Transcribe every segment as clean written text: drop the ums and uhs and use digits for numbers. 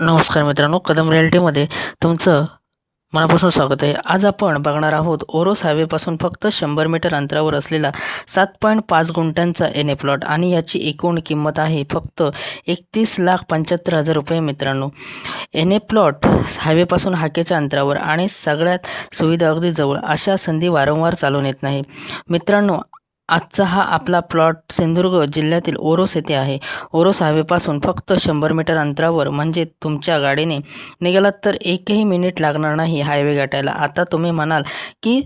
नमस्कार मित्रांनो, कदम रिअल्टीमध्ये तुमचं मनापासून स्वागत आहे. आज आपण बघणार आहोत ओरोस हायवेपासून फक्त 100 मीटर अंतरावर असलेला 7.5 गुंठ्यांचा एन ए प्लॉट आणि याची एकूण किंमत आहे फक्त 31,75,000 रुपये. मित्रांनो, एन ए प्लॉट हायवेपासून हाकेच्या अंतरावर आणि सगळ्यात सुविधा अगदी जवळ अशा संधी वारंवार चालून येत नाही. मित्रांनो, आजचा हा आपला प्लॉट सिंधुदुर्ग जिल्ह्यातील ओरोस येथे आहे. ओरोस हायवेपासून फक्त 100 मीटर अंतरावर, म्हणजे तुमच्या गाडीने निघालात तर एकही मिनिट लागणार नाही हायवे गाठायला. आता तुम्ही म्हणाल की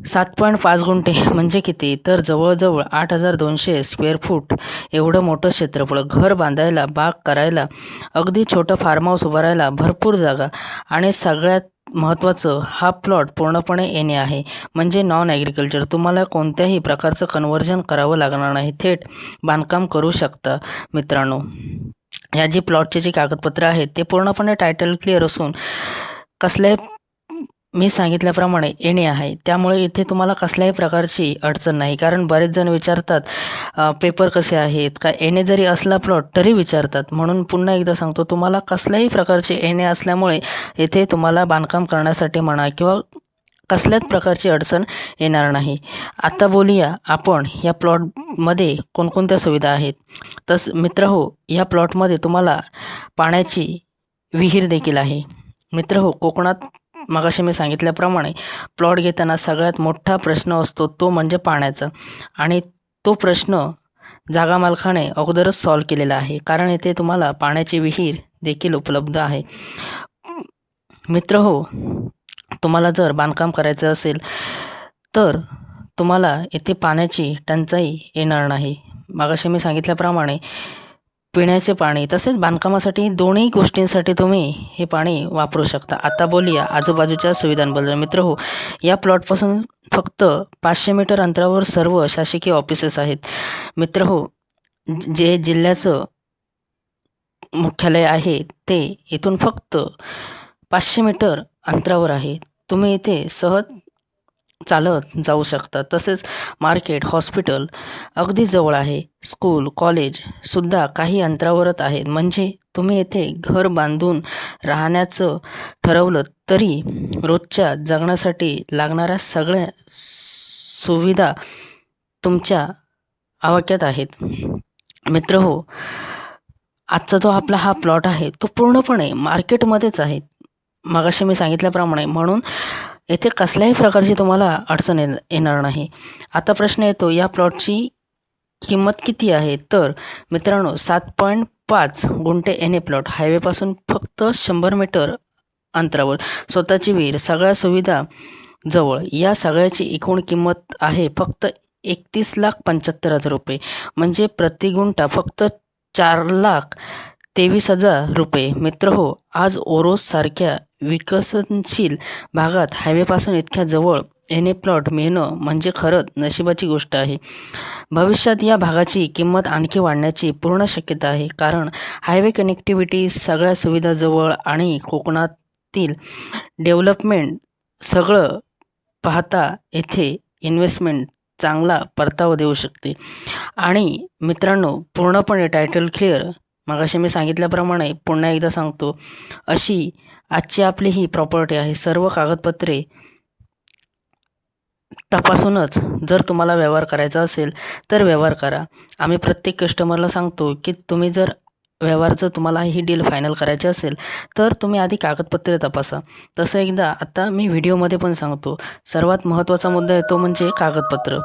7.5 गुंठे म्हणजे किती? तर जवळजवळ 8,200 स्क्वेअर फूट एवढं मोठं क्षेत्रफळ. घर बांधायला, बाग करायला, अगदी छोटं फार्म हाऊस उभारायला भरपूर जागा. आणि सगळ्यात महत्त्वाचं, हा प्लॉट पूर्णपणे एन ए आहे, म्हणजे नॉन ॲग्रिकल्चर. तुम्हाला कोणत्याही प्रकारचं कन्व्हर्जन करावं लागणार नाही, थेट बांधकाम करू शकता. मित्रांनो, ह्या जी प्लॉटची जी कागदपत्रं आहेत ते पूर्णपणे टायटल क्लिअर असून कसल्याही, मी सांगितल्याप्रमाणे एन ए आहे, त्यामुळे इथे तुम्हाला कसल्याही प्रकारची अडचण नाही. कारण बरेच जण विचारतात पेपर कसे आहेत का, एन ए जरी असला प्लॉट तरी विचारतात. म्हणून पुन्हा एकदा सांगतो, तुम्हाला कसल्याही प्रकारचे एन ए असल्यामुळे इथे तुम्हाला बांधकाम करण्यासाठी म्हणा किंवा कसल्याच प्रकारची अडचण येणार नाही. आता बोलूया आपण या प्लॉटमध्ये कोणकोणत्या सुविधा आहेत. मित्रहो, या प्लॉटमध्ये तुम्हाला पाण्याची विहीर देखील आहे. मित्रहो, कोकणात मगाशी मी सांगितल्याप्रमाणे प्लॉट घेताना सगळ्यात मोठा प्रश्न असतो तो म्हणजे पाण्याचा, आणि तो प्रश्न जागा मालकाने अगोदरच सॉल्व केलेला आहे, कारण येथे तुम्हाला पाण्याची विहीर देखील उपलब्ध आहे. मित्रहो, तुम्हाला जर बांधकाम करायचं असेल तर तुम्हाला येथे पाण्याची टंचाई येणार नाही. मगाशी मी सांगितल्याप्रमाणे पिण्याचे पाणी तसेच बांधकामासाठी दोन्ही गोष्टींसाठी तुम्ही हे पाणी वापरू शकता. आता बोलूया आजूबाजूच्या सुविधांबद्दल. मित्रहो, या प्लॉटपासून फक्त 500 मीटर अंतरावर सर्व शासकीय ऑफिसेस आहेत. मित्रहो, जे जिल्ह्याचं मुख्यालय आहे ते इथून फक्त 500 मीटर अंतरावर आहे. तुम्ही इथे सहज चालत जाऊ शकता. तसेच मार्केट, हॉस्पिटल अगदी जवळ आहे. स्कूल, कॉलेजसुद्धा काही अंतरावरच आहेत. म्हणजे तुम्ही येथे घर बांधून राहण्याचं ठरवलं तरी रोजच्या जगण्यासाठी लागणाऱ्या सगळ्या सुविधा तुमच्या आवाक्यात आहेत. मित्रहो, आजचा जो आपला हा प्लॉट आहे तो पूर्णपणे मार्केटमध्येच आहे, मगाशी मी सांगितल्याप्रमाणे. म्हणून येथे कसल्याही प्रकारची तुम्हाला अडचण येणार नाही. आता प्रश्न येतो, या प्लॉटची किंमत किती आहे? तर मित्रांनो, 7.5 गुंठे एन ए प्लॉट, हायवेपासून फक्त 100 मीटर अंतरावर, स्वतःची विहीर, सगळ्या सुविधा जवळ, या सगळ्याची एकूण किंमत आहे फक्त 31,75,000 रुपये. म्हणजे प्रति गुंठा फक्त 4,23,000 रुपये. मित्रहो, आज ओरोससारख्या विकसनशील भागात हायवेपासून इतक्या जवळ एन ए प्लॉट मिळणं म्हणजे खरंच नशिबाची गोष्ट आहे. भविष्यात या भागाची किंमत आणखी वाढण्याची पूर्ण शक्यता आहे, कारण हायवे कनेक्टिव्हिटी, सगळ्या सुविधा जवळ आणि कोकणातील डेव्हलपमेंट सगळं पाहता येथे इन्व्हेस्टमेंट चांगला परतावा देऊ शकते. आणि मित्रांनो, पूर्णपणे टायटल क्लिअर, मगाशी मी सांगितल्याप्रमाणे पुन्हा एकदा सांगतो, अशी आजची आपली ही प्रॉपर्टी आहे. सर्व कागदपत्रे तपासूनच जर तुम्हाला व्यवहार करायचा असेल तर व्यवहार करा. आम्ही प्रत्येक कस्टमरला सांगतो की तुम्ही जर व्यवहारचं तुम्हाला ही डील फायनल करायची असेल तर तुम्ही आधी कागदपत्रे तपासा. तसं एकदा आता मी व्हिडिओमध्ये पण सांगतो, सर्वात महत्त्वाचा मुद्दा आहे तो म्हणजे कागदपत्र.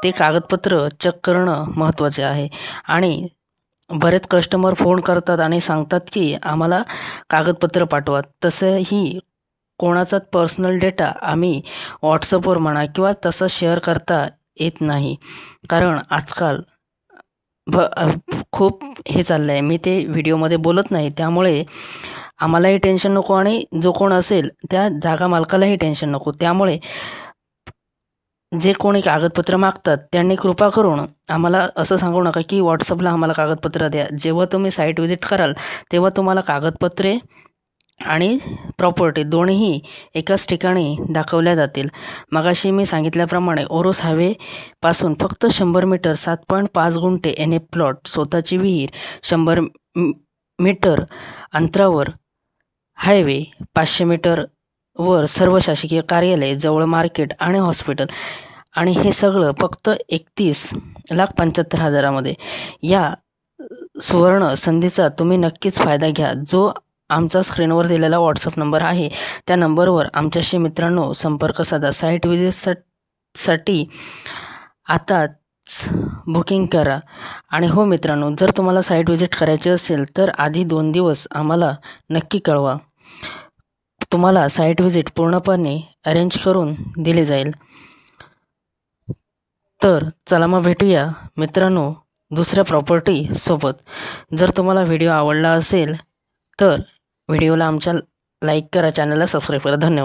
ते कागदपत्र चेक करणं महत्त्वाचे आहे. आणि बरेच कस्टमर फोन करतात आणि सांगतात की आम्हाला कागदपत्र पाठवा. तसंही कोणाचाच पर्सनल डेटा आम्ही व्हॉट्सअपवर म्हणा किंवा तसं शेअर करता येत नाही, कारण आजकाल खूप हे चाललं आहे. मी ते व्हिडिओमध्ये बोलत नाही, त्यामुळे आम्हालाही टेन्शन नको आणि जो कोण असेल त्या जागा मालकालाही टेन्शन नको. त्यामुळे जे कोणी कागदपत्र मागतात त्यांनी कृपा करून आम्हाला असं सांगू नका की व्हॉट्सअपला आम्हाला कागदपत्र द्या. जेव्हा तुम्ही साईट व्हिजिट कराल तेव्हा तुम्हाला कागदपत्रे आणि प्रॉपर्टी दोन्हीही एकाच ठिकाणी दाखवल्या जातील. मगाशी मी सांगितल्याप्रमाणे ओरोस हायवेपासून फक्त 100 मीटर, 7.5 गुंठे एन ए प्लॉट, स्वतःची विहीर, 100 मीटर अंतरावर हायवे, 500 मीटर वर सर्व शासकीय कार्यालय, जवळ मार्केट आणि हॉस्पिटल, आणि हे सगळं फक्त 31,75,000मध्ये. या सुवर्ण संधीचा तुम्ही नक्कीच फायदा घ्या. जो आमचा स्क्रीनवर दिलेला व्हॉट्सअप नंबर आहे त्या नंबरवर आमच्याशी मित्रांनो संपर्क साधा. साईट विजिटसाठी आताच बुकिंग करा. आणि हो मित्रांनो, जर तुम्हाला साईट विजिट करायची असेल तर आधी 2 दिवस आम्हाला नक्की कळवा. तुम्हाला साईट विजिट पूर्णपणे अरेंज करून दिली जाईल. तर चला मग भेटूया मित्रांनो दुसऱ्या प्रॉपर्टी सोबत. जर तुम्हाला व्हिडिओ आवडला असेल तर व्हिडिओला आमच्या लाईक करा, चॅनलला सबस्क्राईब करा. धन्यवाद.